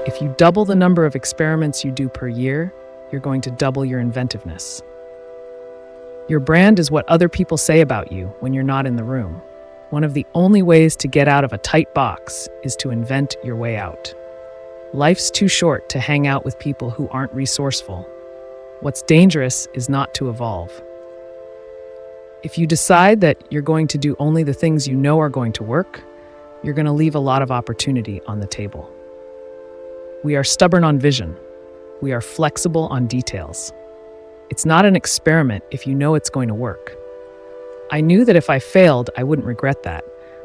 If you double the number of experiments you do per year, you're going to double your inventiveness. Your brand is what other people say about you when you're not in the room. One of the only ways to get out of a tight box is to invent your way out. Life's too short to hang out with people who aren't resourceful. What's dangerous is not to evolve. If you decide that you're going to do only the things you know are going to work, you're going to leave a lot of opportunity on the table. We are stubborn on vision. We are flexible on details. It's not an experiment if you know it's going to work. I knew that if I failed, I wouldn't regret that,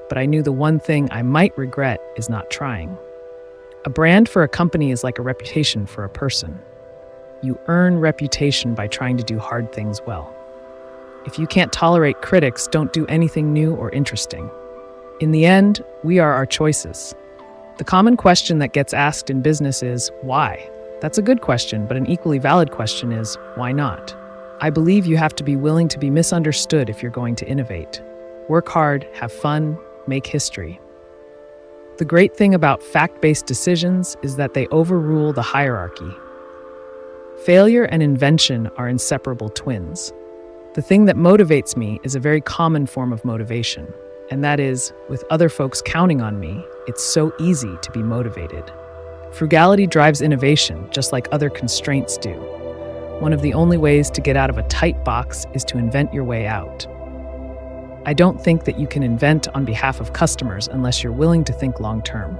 but I knew the one thing I might regret is not trying. A brand for a company is like a reputation for a person. You earn reputation by trying to do hard things well. If you can't tolerate critics, don't do anything new or interesting. In the end, we are our choices. The common question that gets asked in business is, why? That's a good question, but an equally valid question is, why not? I believe you have to be willing to be misunderstood if you're going to innovate. Work hard, have fun, make history. The great thing about fact-based decisions is that they overrule the hierarchy. Failure and invention are inseparable twins. The thing that motivates me is a very common form of motivation, and that is, with other folks counting on me, it's so easy to be motivated. Frugality drives innovation, just like other constraints do. One of the only ways to get out of a tight box is to invent your way out. I don't think that you can invent on behalf of customers unless you're willing to think long-term.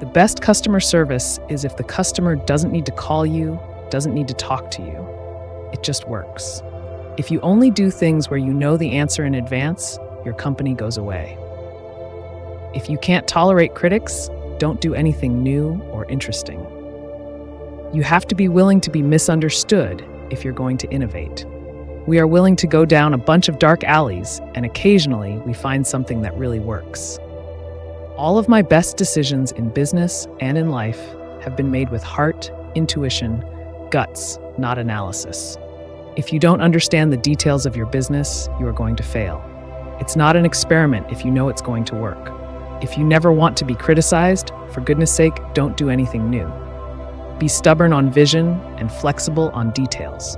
The best customer service is if the customer doesn't need to call you, doesn't need to talk to you. It just works. If you only do things where you know the answer in advance, your company goes away. If you can't tolerate critics, don't do anything new or interesting. You have to be willing to be misunderstood if you're going to innovate. We are willing to go down a bunch of dark alleys, and occasionally we find something that really works. All of my best decisions in business and in life have been made with heart, intuition, guts, not analysis. If you don't understand the details of your business, you are going to fail. It's not an experiment if you know it's going to work. If you never want to be criticized, for goodness sake, don't do anything new. Be stubborn on vision and flexible on details.